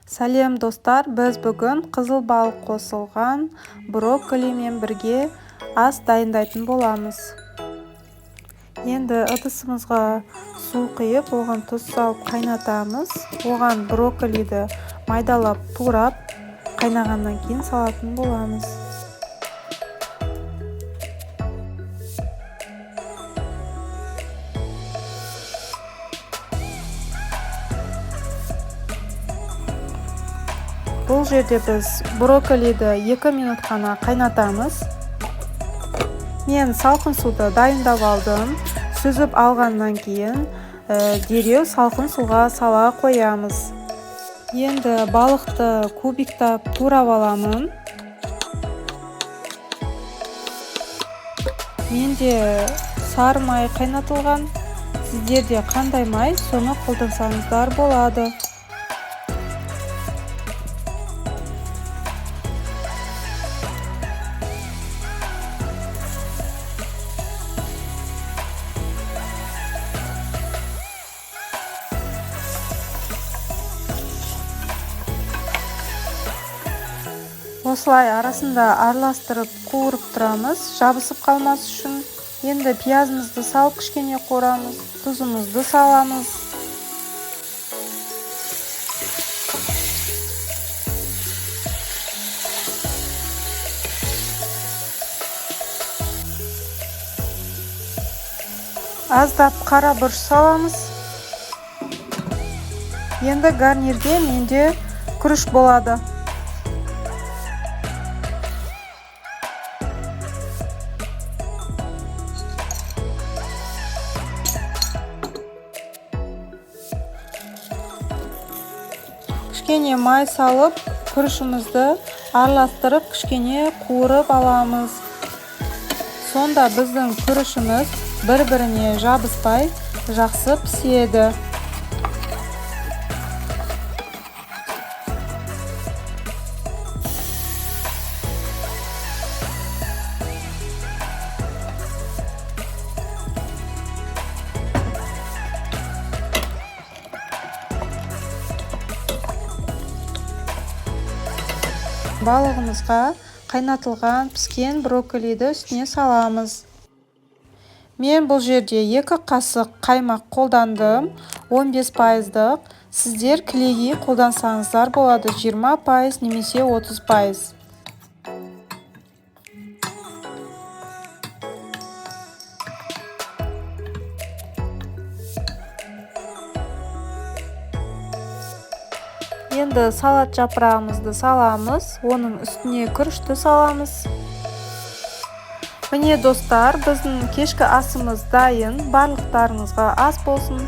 Сәлем достар, біз бүгін қызыл балық қосылған брокколимен бірге ас дайындайтын боламыз. Енді ыдысымызға су құйып, оған тұз салып қайнатамыз. Оған брокколиді майдалап, турап, қайнағаннан кейін салатын боламыз. Бұл жерде біз брокколиді 2 минут қана қайнатамыз. Мен салқын суды дайындап алдым. Сүзіп алғаннан кейін дереу салқын суға сала қоямыз. Енді балықты кубиктап турап аламын. Менде сары май қайнатылған. Сіздерде қандай май, соны қолдансаңыздар болады. Осылай арасында араластырып қуырып тұрамыз, жабысып қалмас үшін. Енді пиязымызды салып кішкене қуырамыз, тұзымызды саламыз. Аздап қара бұрыш саламыз. Енді гарнирге менде күріш болады. Кішкене май салып, күрішімізді араластырып, кішкене қуырып аламыз. Сонда біздің күрішіміз бір-біріне жабыспай, жақсы піседі. Балығымызға қайнатылған піскен брокколиді үстіне саламыз. Мен бұл жерде 2 қасық қаймақ қолдандым, 15%. Сіздер кілегей қолдансаңыздар болады, 20% немесе 30%. Енді салат жапырағымызды саламыз, оның үстіне күрішті саламыз. Міне достар, біздің кешкі асымыз дайын. Барлықтарыңызға ас болсын.